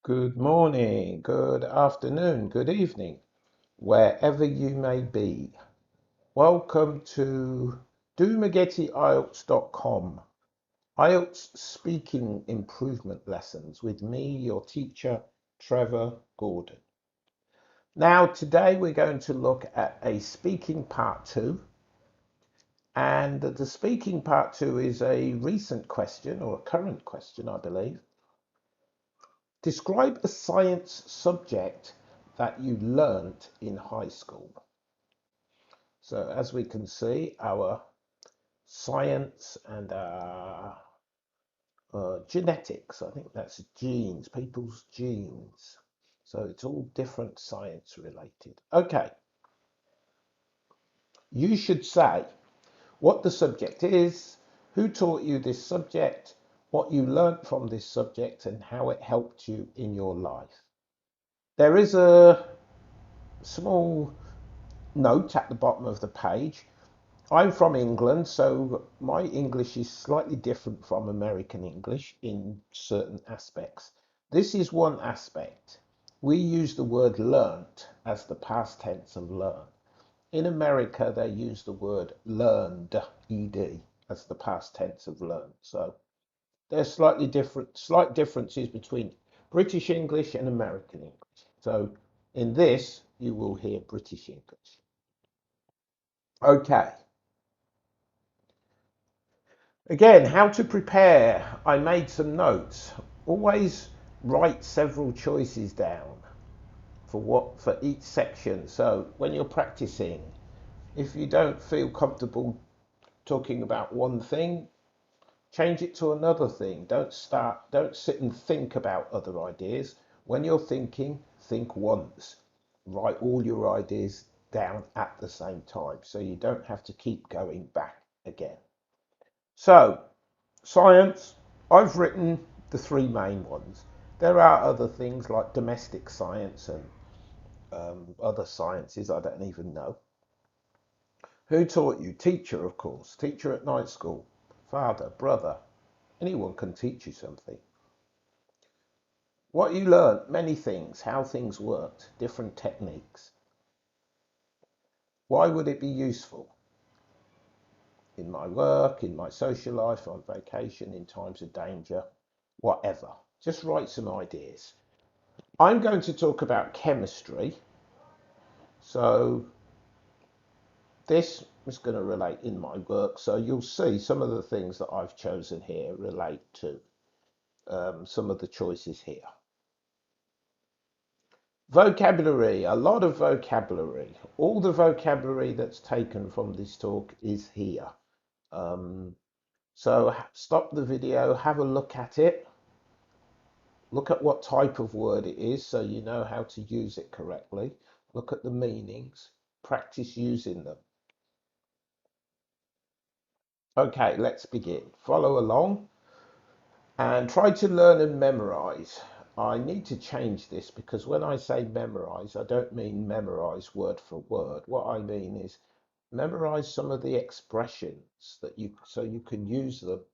Good morning, good afternoon, good evening, wherever you may be. Welcome to DoMagettiIELTS.com, IELTS speaking improvement lessons with me, your teacher, Trevor Gordon. Now, today we're going to look at a speaking part 2. And the speaking part 2 is a recent question, or a current question, I believe. Describe a science subject that you learnt in high school. So as we can see, our science and genetics, I think that's genes, people's genes. So it's all different science related. Okay, you should say what the subject is, who taught you this subject, what you learnt from this subject, and how it helped you in your life. There is a small note at the bottom of the page. I'm from England, so my English is slightly different from American English in certain aspects. This is one aspect. We use the word learnt as the past tense of learn. In America, they use the word learned, ed, as the past tense of learn. So there's slight differences between British English and American English. So in this, you will hear British English. Okay. Again, how to prepare. I made some notes. Always write several choices down for each section. So when you're practicing, if you don't feel comfortable talking about one thing, change it to another thing. Don't sit and think about other ideas. When you're thinking, think once. Write all your ideas down at the same time so you don't have to keep going back again. So, science, I've written the three main ones. There are other things like domestic science and other sciences I don't even know. Who taught you? Teacher, of course. Teacher at night school. Father, brother. Anyone can teach you something. What you learnt, many things, how things worked, different techniques. Why would it be useful? In my work, in my social life, on vacation, in times of danger, whatever. Just write some ideas. I'm going to talk about chemistry. So this is going to relate in my work. So you'll see some of the things that I've chosen here relate to some of the choices here. Vocabulary, a lot of vocabulary. All the vocabulary that's taken from this talk is here. So stop the video, have a look at it. Look at what type of word it is so you know how to use it correctly. Look at the meanings. Practice using them. Okay, let's begin. Follow along and try to learn and memorize. I need to change this because when I say memorize, I don't mean memorize word for word. What I mean is memorize some of the expressions so you can use them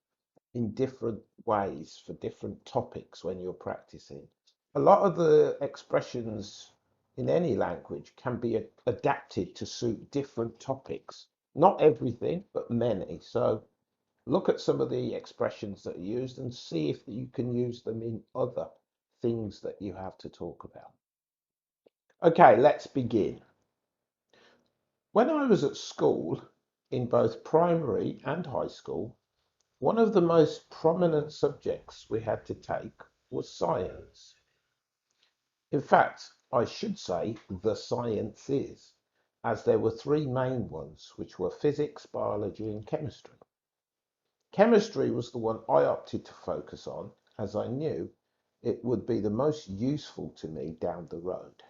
in different ways for different topics when you're practicing. A lot of the expressions in any language can be adapted to suit different topics. Not everything, but many. So look at some of the expressions that are used and see if you can use them in other things that you have to talk about. Okay, let's begin. When I was at school, in both primary and high school, one of the most prominent subjects we had to take was science. In fact, I should say the sciences, as there were three main ones, which were physics, biology, and chemistry. Chemistry was the one I opted to focus on, as I knew it would be the most useful to me down the road.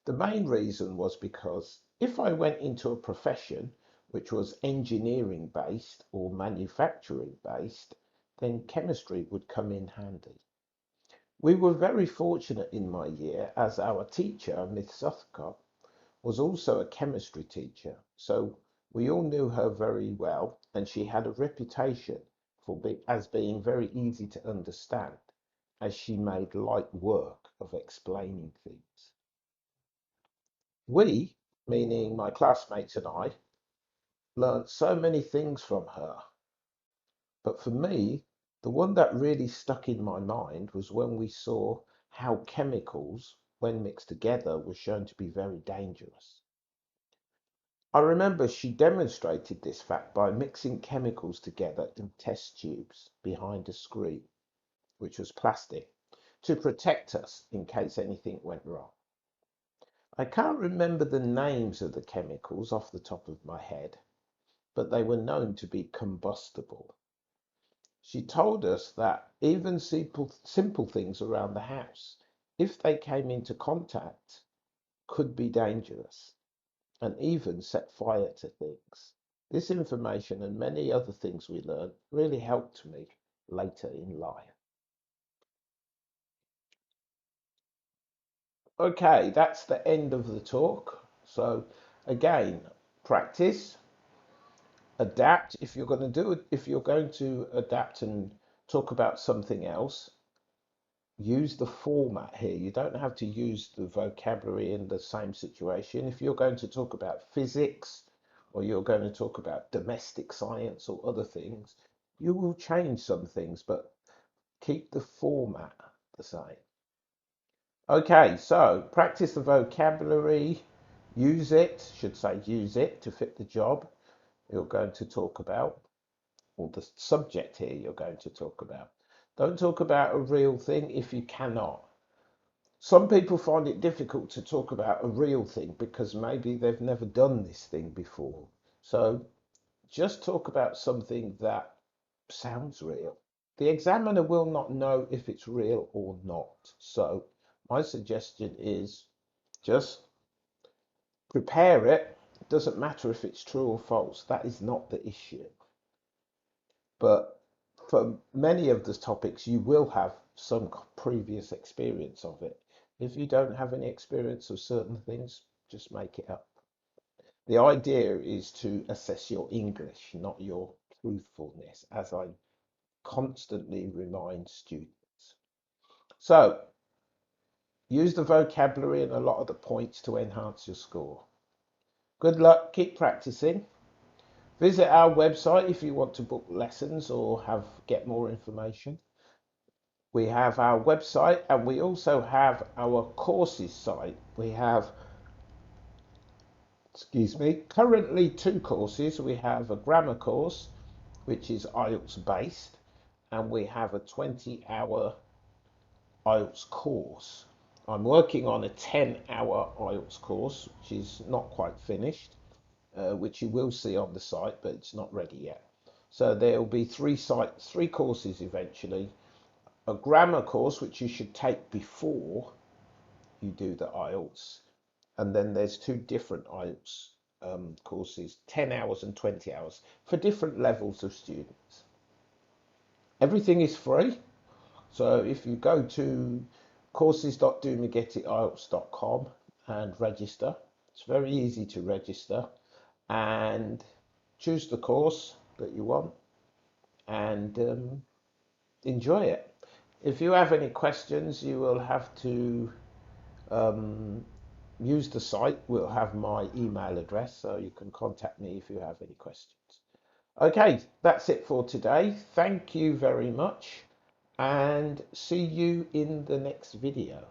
The main reason was because if I went into a profession which was engineering based or manufacturing based, then chemistry would come in handy. We were very fortunate in my year as our teacher, Miss Southcott, was also a chemistry teacher, so we all knew her very well and she had a reputation as being very easy to understand. as she made light work of explaining things. We, meaning my classmates and I, learnt so many things from her. But for me, the one that really stuck in my mind was when we saw how chemicals, when mixed together, were shown to be very dangerous. I remember she demonstrated this fact by mixing chemicals together in test tubes behind a screen, which was plastic, to protect us in case anything went wrong. I can't remember the names of the chemicals off the top of my head, but they were known to be combustible. She told us that even simple things around the house, if they came into contact, could be dangerous and even set fire to things. This information and many other things we learned really helped me later in life. Okay, that's the end of the talk. So again, practice, adapt. If you're going to adapt and talk about something else, use the format here. You don't have to use the vocabulary in the same situation. If you're going to talk about physics or you're going to talk about domestic science or other things, you will change some things, but keep the format the same. Okay, so practice the vocabulary, use it to fit the job you're going to talk about, or the subject here you're going to talk about. Don't talk about a real thing if you cannot. Some people find it difficult to talk about a real thing because maybe they've never done this thing before. So just talk about something that sounds real. The examiner will not know if it's real or not. So my suggestion is just prepare it. It doesn't matter if it's true or false. That is not the issue. But for many of the topics, you will have some previous experience of it. If you don't have any experience of certain things, just make it up. The idea is to assess your English, not your truthfulness, as I constantly remind students. So, use the vocabulary and a lot of the points to enhance your score. Good luck, keep practicing. Visit our website if you want to book lessons or get more information. We have our website and we also have our courses site. We have, currently two courses. We have a grammar course, which is IELTS based, and we have a 20-hour IELTS course. I'm working on a 10-hour IELTS course, which is not quite finished, which you will see on the site, but it's not ready yet. So there will be three courses eventually. A grammar course, which you should take before you do the IELTS, and then there's two different IELTS courses, 10 hours and 20 hours, for different levels of students. Everything is free, so if you go to courses.domegetitielts.com and register, it's very easy to register, and choose the course that you want and enjoy it. If you have any questions, you will have to use the site. We'll have my email address, so you can contact me if you have any questions. Okay, that's it for today. Thank you very much, and see you in the next video.